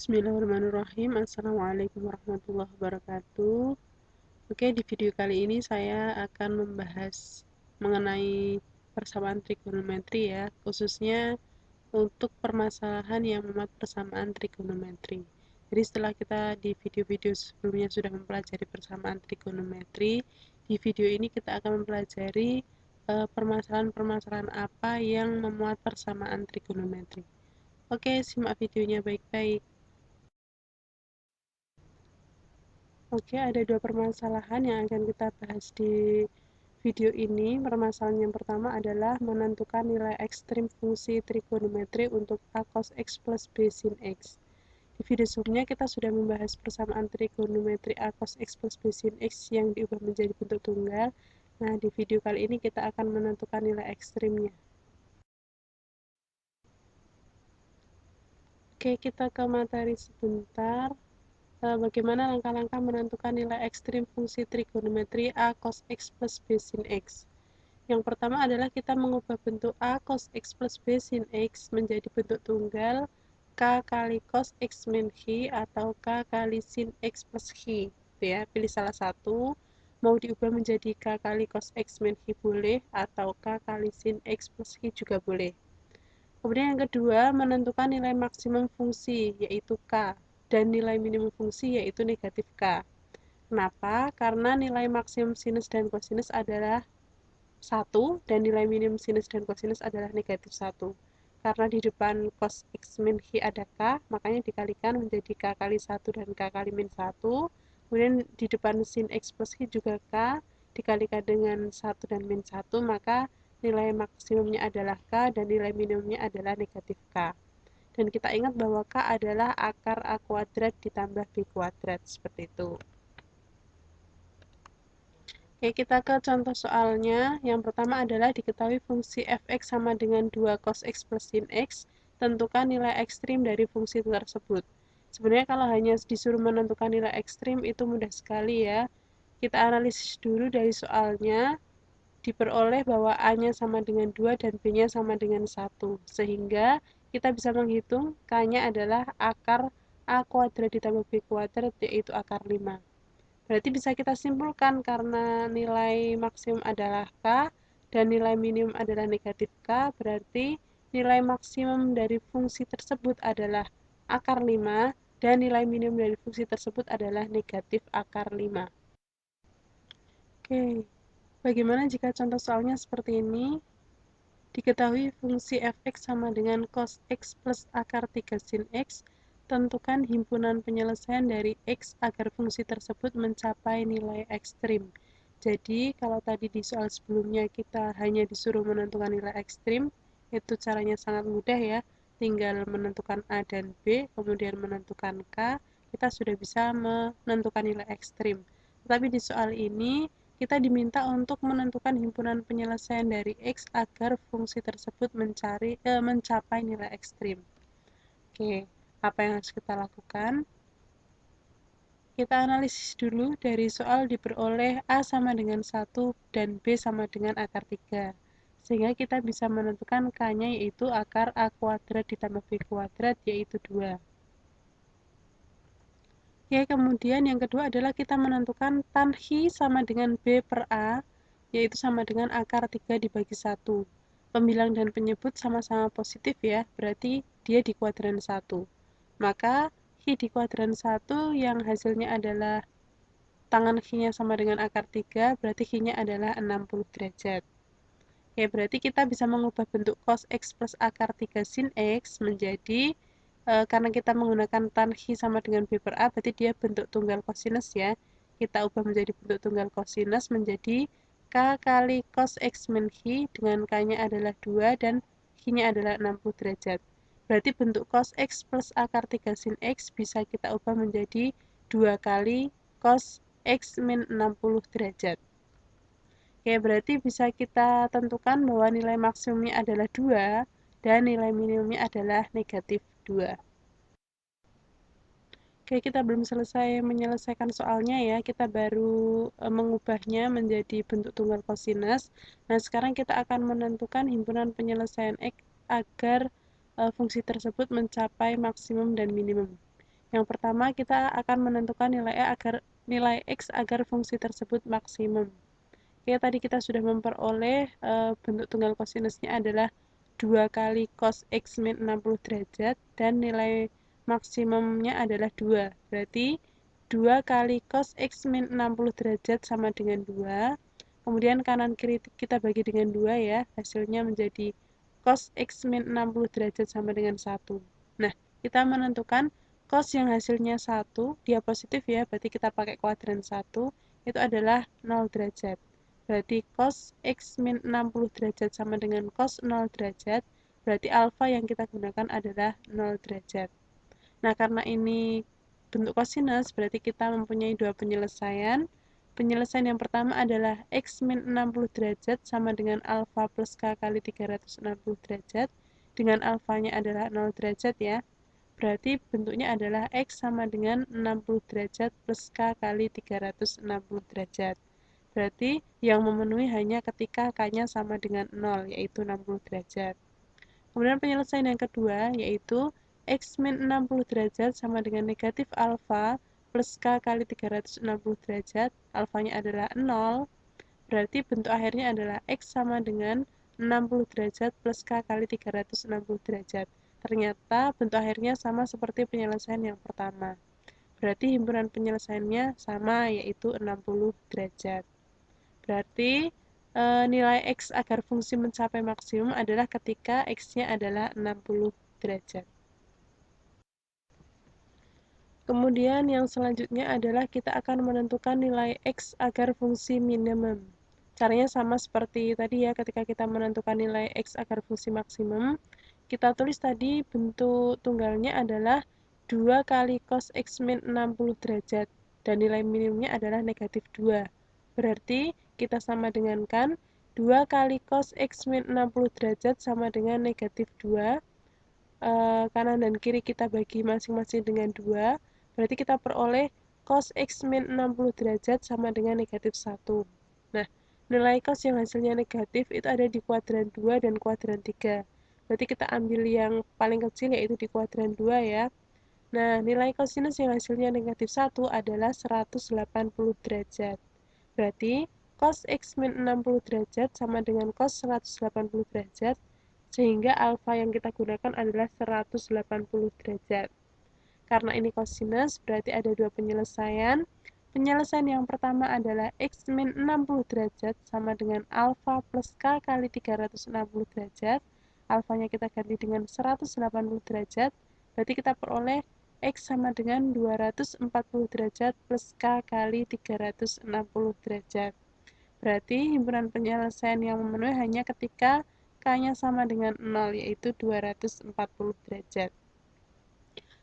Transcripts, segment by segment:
Bismillahirrahmanirrahim. Assalamualaikum warahmatullahi wabarakatuh. Oke, di video kali ini saya akan membahas mengenai persamaan trigonometri ya, khususnya untuk permasalahan yang memuat persamaan trigonometri. Jadi setelah kita di video-video sebelumnya sudah mempelajari persamaan trigonometri, di video ini kita akan mempelajari permasalahan-permasalahan apa yang memuat persamaan trigonometri. Oke, simak videonya baik-baik. Oke, ada dua permasalahan yang akan kita bahas di video ini. Permasalahan yang pertama adalah menentukan nilai ekstrim fungsi trigonometri untuk a cos x plus b sin x. Di video sebelumnya kita sudah membahas persamaan trigonometri a cos x plus b sin x yang diubah menjadi bentuk tunggal. Nah, di video kali ini kita akan menentukan nilai ekstrimnya. Oke, kita ke materi sebentar. Bagaimana langkah-langkah menentukan nilai ekstrim fungsi trigonometri a cos x plus b sin x. Yang pertama adalah kita mengubah bentuk a cos x plus b sin x menjadi bentuk tunggal k kali cos x min x atau k kali sin x plus x. Ya, pilih salah satu. Mau diubah menjadi k kali cos x min x boleh, atau k kali sin x plus x juga boleh. Kemudian yang kedua, menentukan nilai maksimum fungsi, yaitu k, dan nilai minimum fungsi, yaitu negatif k. Kenapa? Karena nilai maksimum sinus dan kosinus adalah 1, dan nilai minimum sinus dan kosinus adalah negatif 1. Karena di depan cos x min x ada k, makanya dikalikan menjadi k kali 1 dan k kali min 1. Kemudian di depan sin x plus x juga k, dikalikan dengan 1 dan min 1, maka nilai maksimumnya adalah k dan nilai minimumnya adalah negatif k. Dan kita ingat bahwa k adalah akar a kuadrat ditambah b kuadrat, seperti itu. Oke, kita ke contoh soalnya. Yang pertama adalah diketahui fungsi fx sama dengan 2 cos x plus sin x. Tentukan nilai ekstrim dari fungsi tersebut. Sebenarnya kalau hanya disuruh menentukan nilai ekstrim itu mudah sekali ya. Kita analisis dulu dari soalnya. Diperoleh bahwa A-nya sama dengan 2 dan B-nya sama dengan 1. Sehingga kita bisa menghitung K-nya adalah akar A kuadrat ditambah B kuadrat, yaitu akar 5. Berarti bisa kita simpulkan karena nilai maksimum adalah K dan nilai minimum adalah negatif K, berarti nilai maksimum dari fungsi tersebut adalah akar 5 dan nilai minimum dari fungsi tersebut adalah negatif akar 5. Oke, bagaimana jika contoh soalnya seperti ini? Diketahui fungsi fx sama dengan cos x plus akar 3 sin x. Tentukan himpunan penyelesaian dari x agar fungsi tersebut mencapai nilai ekstrim. Jadi, kalau tadi di soal sebelumnya kita hanya disuruh menentukan nilai ekstrim, itu caranya sangat mudah ya. Tinggal menentukan A dan B, kemudian menentukan K, kita sudah bisa menentukan nilai ekstrim. Tetapi di soal ini, kita diminta untuk menentukan himpunan penyelesaian dari X agar fungsi tersebut mencapai nilai ekstrim. Oke, apa yang harus kita lakukan? Kita analisis dulu dari soal diperoleh A sama dengan 1 dan B sama dengan akar 3. Sehingga kita bisa menentukan K-nya yaitu akar A kuadrat ditambah B kuadrat yaitu 2. Oke, kemudian yang kedua adalah kita menentukan tan X sama dengan B per A, yaitu sama dengan akar 3 dibagi 1. Pembilang dan penyebut sama-sama positif ya, berarti dia di kuadran 1. Maka X di kuadran 1 yang hasilnya adalah tangan X-nya sama dengan akar 3, berarti X-nya adalah 60 derajat. Oke, berarti kita bisa mengubah bentuk cos X plus akar 3 sin X menjadi karena kita menggunakan tan X sama dengan B per A, berarti dia bentuk tunggal kosinus ya. Kita ubah menjadi bentuk tunggal kosinus menjadi K kali cos X min X dengan K-nya adalah 2 dan X-nya adalah 60 derajat. Berarti bentuk cos X plus akar 3 sin X bisa kita ubah menjadi 2 kali cos X min 60 derajat. Oke, berarti bisa kita tentukan bahwa nilai maksimumnya adalah 2 dan nilai minimumnya adalah negatif 2. Oke, kita belum selesai menyelesaikan soalnya ya, kita baru mengubahnya menjadi bentuk tunggal kosinus. Nah, sekarang kita akan menentukan himpunan penyelesaian X agar fungsi tersebut mencapai maksimum dan minimum. Yang pertama, kita akan menentukan nilai X agar fungsi tersebut maksimum. Oke, tadi kita sudah memperoleh bentuk tunggal kosinusnya adalah 2 kali cos X min 60 derajat dan nilai maksimumnya adalah 2. Berarti 2 kali cos X min 60 derajat sama dengan 2. Kemudian kanan kiri kita bagi dengan 2 ya. Hasilnya menjadi cos X min 60 derajat sama dengan 1. Nah, kita menentukan cos yang hasilnya 1, dia positif ya, berarti kita pakai kuadran 1, itu adalah 0 derajat. Berarti cos X min 60 derajat sama dengan cos 0 derajat, berarti alfa yang kita gunakan adalah 0 derajat. Nah, karena ini bentuk kosinus, berarti kita mempunyai dua penyelesaian. Penyelesaian yang pertama adalah X min 60 derajat sama dengan alfa plus K kali 360 derajat, dengan alfanya adalah 0 derajat ya. Berarti bentuknya adalah X sama dengan 60 derajat plus K kali 360 derajat. Berarti yang memenuhi hanya ketika K-nya sama dengan 0, yaitu 60 derajat. Kemudian penyelesaian yang kedua, yaitu X min 60 derajat sama dengan negatif alfa plus K kali 360 derajat, alfanya adalah 0, berarti bentuk akhirnya adalah X sama dengan 60 derajat plus K kali 360 derajat. Ternyata bentuk akhirnya sama seperti penyelesaian yang pertama. Berarti himpunan penyelesaiannya sama, yaitu 60 derajat. Berarti nilai X agar fungsi mencapai maksimum adalah ketika X-nya adalah 60 derajat. Kemudian yang selanjutnya adalah kita akan menentukan nilai X agar fungsi minimum. Caranya sama seperti tadi ya, ketika kita menentukan nilai X agar fungsi maksimum, kita tulis tadi bentuk tunggalnya adalah 2 kali cos X min 60 derajat, dan nilai minimumnya adalah negatif 2. Berarti kita sama dengankan 2 kali cos X min 60 derajat sama dengan negatif 2. Kanan dan kiri kita bagi masing-masing dengan 2. Berarti kita peroleh cos X min 60 derajat sama dengan negatif 1. Nah, nilai cos yang hasilnya negatif itu ada di kuadran 2 dan kuadran 3. Berarti kita ambil yang paling kecil yaitu di kuadran 2 ya. Nah, nilai kosinus yang hasilnya negatif 1 adalah 180 derajat. Berarti cos X min 60 derajat sama dengan cos 180 derajat, sehingga alfa yang kita gunakan adalah 180 derajat. Karena ini kosinus, berarti ada dua penyelesaian. Penyelesaian yang pertama adalah X min 60 derajat sama dengan alfa plus K kali 360 derajat. Alfanya kita ganti dengan 180 derajat, berarti kita peroleh X sama dengan 240 derajat plus K kali 360 derajat. Berarti himpunan penyelesaian yang memenuhi hanya ketika K-nya sama dengan 0, yaitu 240 derajat.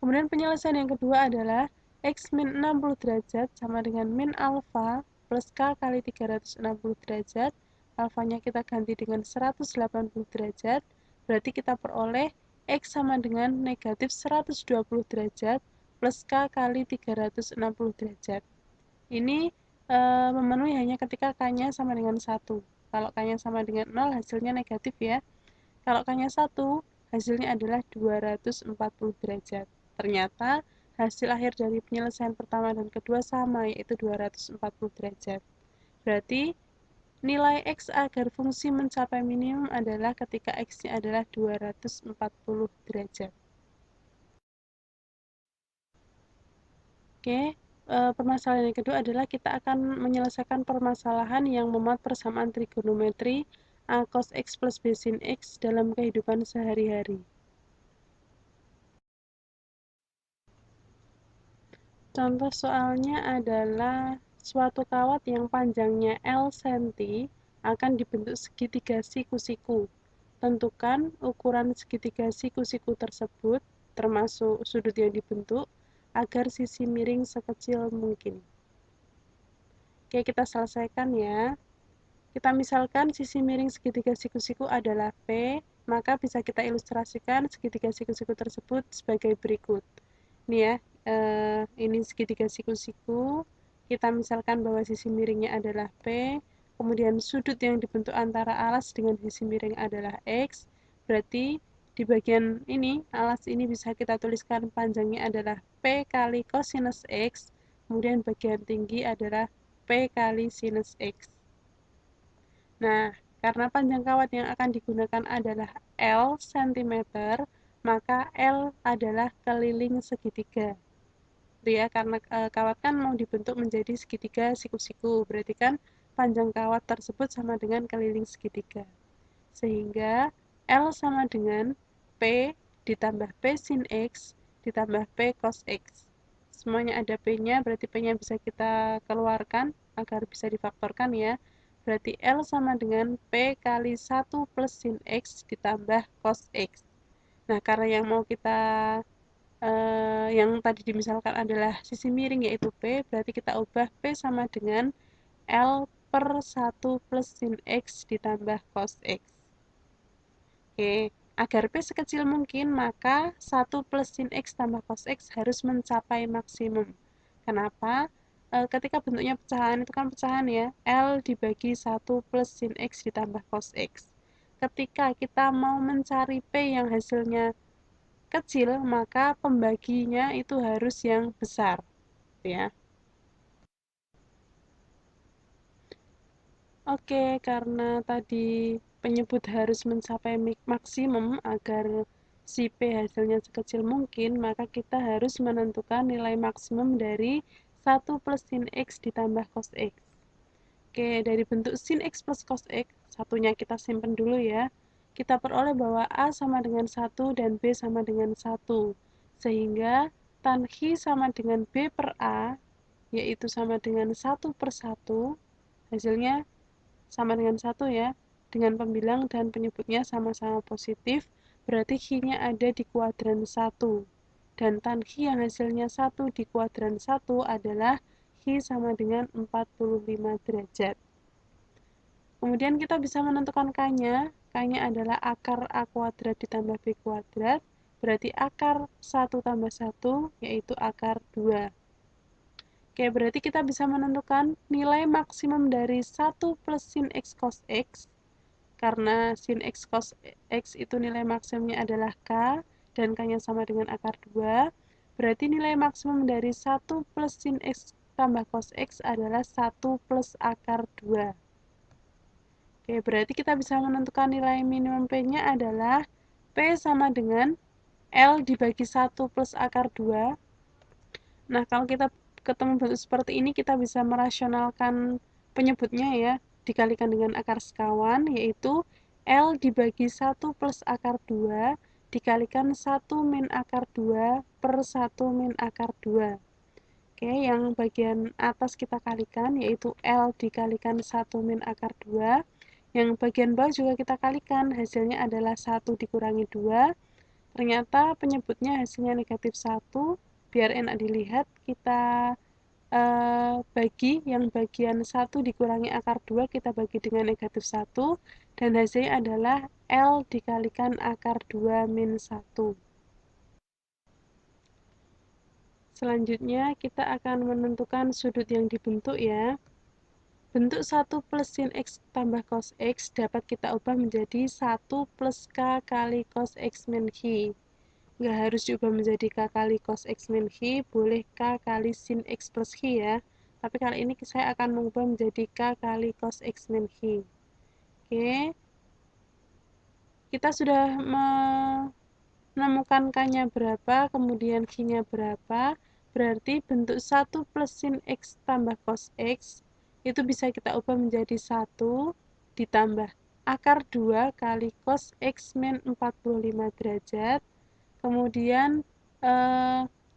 Kemudian penyelesaian yang kedua adalah X min 60 derajat sama dengan min alfa plus K kali 360 derajat. Alfanya kita ganti dengan 180 derajat, berarti kita peroleh X sama dengan negatif 120 derajat plus K kali 360 derajat. Ini memenuhi hanya ketika K-nya sama dengan 1. Kalau K-nya sama dengan 0, hasilnya negatif ya. Kalau K-nya 1, hasilnya adalah 240 derajat. Ternyata hasil akhir dari penyelesaian pertama dan kedua sama, yaitu 240 derajat. Berarti nilai X agar fungsi mencapai minimum adalah ketika X-nya adalah 240 derajat. Oke, permasalahan yang kedua adalah kita akan menyelesaikan permasalahan yang memuat persamaan trigonometri A cos X plus B sin X dalam kehidupan sehari-hari. Contoh soalnya adalah suatu kawat yang panjangnya L cm akan dibentuk segitiga siku-siku. Tentukan ukuran segitiga siku-siku tersebut, termasuk sudut yang dibentuk, agar sisi miring sekecil mungkin. Oke, kita selesaikan ya. Kita misalkan sisi miring segitiga siku-siku adalah P, maka bisa kita ilustrasikan segitiga siku-siku tersebut sebagai berikut. Ini ya, ini segitiga siku-siku. Kita misalkan bahwa sisi miringnya adalah P, kemudian sudut yang dibentuk antara alas dengan sisi miring adalah X, berarti di bagian ini, alas ini bisa kita tuliskan panjangnya adalah P kali cosinus X, kemudian bagian tinggi adalah P kali sinus X. Nah, karena panjang kawat yang akan digunakan adalah L cm, maka L adalah keliling segitiga. Ya, karena kawat kan mau dibentuk menjadi segitiga siku-siku, berarti kan panjang kawat tersebut sama dengan keliling segitiga. Sehingga L sama dengan P ditambah P sin X ditambah P cos X. Semuanya ada P-nya, berarti P-nya bisa kita keluarkan agar bisa difaktorkan ya. Berarti L sama dengan P kali 1 plus sin X ditambah cos X. Nah, karena yang mau kita yang tadi dimisalkan adalah sisi miring yaitu P, berarti kita ubah P sama dengan L per 1 plus sin X ditambah cos X. Oke, agar P sekecil mungkin, maka 1 plus sin X tambah cos X harus mencapai maksimum. Kenapa? Ketika bentuknya pecahan, itu kan pecahan ya, L dibagi 1 plus sin X ditambah cos X. Ketika kita mau mencari P yang hasilnya kecil, maka pembaginya itu harus yang besar, ya. Oke, karena tadi penyebut harus mencapai maksimum agar si P hasilnya sekecil mungkin, maka kita harus menentukan nilai maksimum dari 1 plus sin X ditambah cos X. Oke, dari bentuk sin X plus cos X, satunya kita simpan dulu ya. Kita peroleh bahwa A sama dengan 1 dan B sama dengan 1. Sehingga tan X sama dengan B per A, yaitu sama dengan 1 per 1, hasilnya sama dengan 1 ya, dengan pembilang dan penyebutnya sama-sama positif, berarti X-nya ada di kuadran 1. Dan tan X yang hasilnya 1 di kuadran 1 adalah X sama dengan 45 derajat. Kemudian kita bisa menentukan K-nya. K-nya adalah akar A kuadrat ditambah B kuadrat, berarti akar 1 tambah 1, yaitu akar 2. Oke, berarti kita bisa menentukan nilai maksimum dari 1 plus sin X cos X, karena sin X cos X itu nilai maksimumnya adalah K, dan K-nya sama dengan akar 2, berarti nilai maksimum dari 1 plus sin X tambah cos X adalah 1 plus akar 2. Oke, berarti kita bisa menentukan nilai minimum P-nya adalah P sama dengan L dibagi 1 plus akar 2. Nah, kalau kita ketemu bentuk seperti ini, kita bisa merasionalkan penyebutnya ya, dikalikan dengan akar sekawan, yaitu L dibagi 1 plus akar 2 dikalikan 1 min akar 2 per 1 min akar 2. Oke, yang bagian atas kita kalikan, yaitu L dikalikan 1 min akar 2. Yang bagian bawah juga kita kalikan, hasilnya adalah 1 dikurangi 2. Ternyata penyebutnya hasilnya negatif 1. Biar enak dilihat, kita bagi yang bagian 1 dikurangi akar 2, kita bagi dengan negatif 1. Dan hasilnya adalah L dikalikan akar 2 min 1. Selanjutnya, kita akan menentukan sudut yang dibentuk ya. Bentuk 1 plus sin X tambah cos X dapat kita ubah menjadi 1 plus K kali cos X min X. Nggak harus diubah menjadi K kali cos X min X, boleh K kali sin X plus X ya. Tapi kali ini saya akan mengubah menjadi K kali cos X min X. Oke. Kita sudah menemukan K-nya berapa, kemudian X-nya berapa. Berarti bentuk 1 plus sin X tambah cos X itu bisa kita ubah menjadi 1 ditambah akar 2 kali cos X min 45 derajat. Kemudian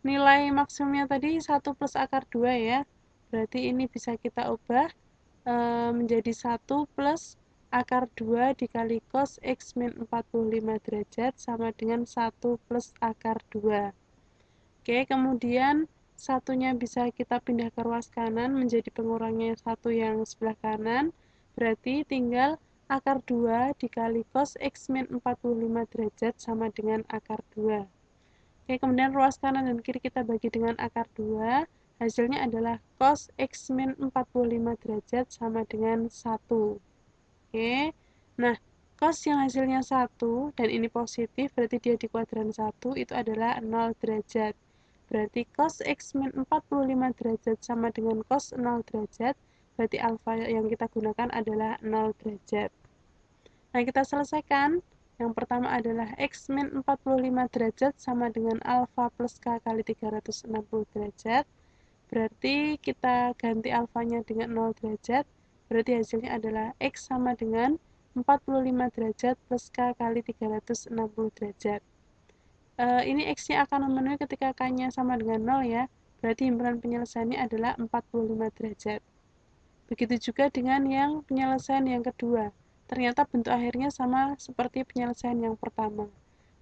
nilai maksimumnya tadi 1 plus akar 2 ya. Berarti ini bisa kita ubah menjadi 1 plus akar 2 dikali cos X min 45 derajat sama dengan 1 plus akar 2. Oke, kemudian satunya bisa kita pindah ke ruas kanan menjadi pengurangnya 1 yang sebelah kanan. Berarti tinggal akar 2 dikali cos X min 45 derajat sama dengan akar 2. Oke, kemudian ruas kanan dan kiri kita bagi dengan akar 2. Hasilnya adalah cos X min 45 derajat sama dengan 1. Oke, nah Cos yang hasilnya 1 dan ini positif, berarti dia di kuadran 1, itu adalah 0 derajat. Berarti cos X min 45 derajat sama dengan cos 0 derajat, berarti alfa yang kita gunakan adalah 0 derajat. Nah, kita selesaikan. Yang pertama adalah X min 45 derajat sama dengan alfa plus K kali 360 derajat. Berarti kita ganti alfanya dengan 0 derajat, berarti hasilnya adalah X sama dengan 45 derajat plus K kali 360 derajat. Ini X-nya akan memenuhi ketika K-nya sama dengan 0 ya, berarti himpunan penyelesaiannya adalah 45 derajat. Begitu juga dengan yang penyelesaian yang kedua. Ternyata bentuk akhirnya sama seperti penyelesaian yang pertama.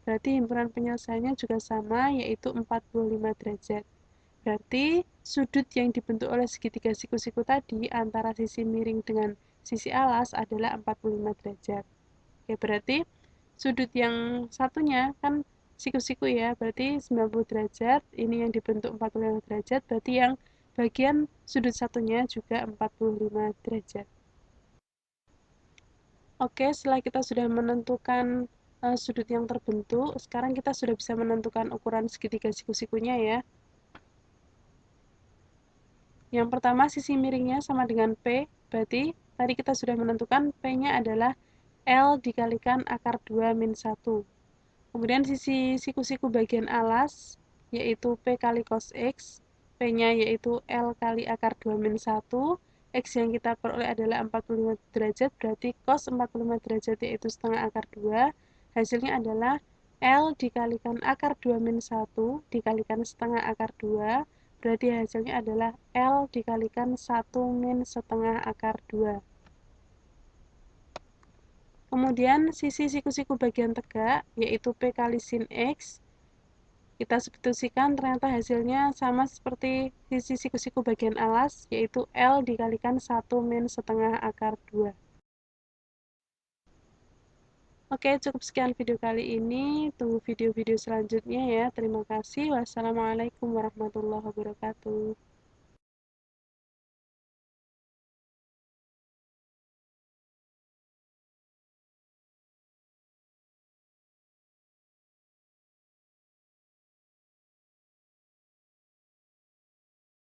Berarti himpunan penyelesaiannya juga sama, yaitu 45 derajat. Berarti sudut yang dibentuk oleh segitiga siku-siku tadi antara sisi miring dengan sisi alas adalah 45 derajat. Oke, berarti sudut yang satunya kan siku-siku ya, berarti 90 derajat, ini yang dibentuk 45 derajat, berarti yang bagian sudut satunya juga 45 derajat. Oke, setelah kita sudah menentukan sudut yang terbentuk, sekarang kita sudah bisa menentukan ukuran segitiga siku-sikunya ya. Yang pertama sisi miringnya sama dengan P, berarti tadi kita sudah menentukan P-nya adalah L dikalikan akar 2 min 1. Kemudian sisi siku-siku bagian alas, yaitu P kali cos X, P-nya yaitu L kali akar 2 min 1, X yang kita peroleh adalah 45 derajat, berarti cos 45 derajat yaitu setengah akar 2, hasilnya adalah L dikalikan akar 2 min 1 dikalikan setengah akar 2, berarti hasilnya adalah L dikalikan 1 min setengah akar 2. Kemudian sisi siku-siku bagian tegak, yaitu P kali sin X, kita substitusikan ternyata hasilnya sama seperti sisi siku-siku bagian alas, yaitu L dikalikan 1 min setengah akar 2. Oke, cukup sekian video kali ini. Tunggu video-video selanjutnya ya. Terima kasih. Wassalamualaikum warahmatullahi wabarakatuh.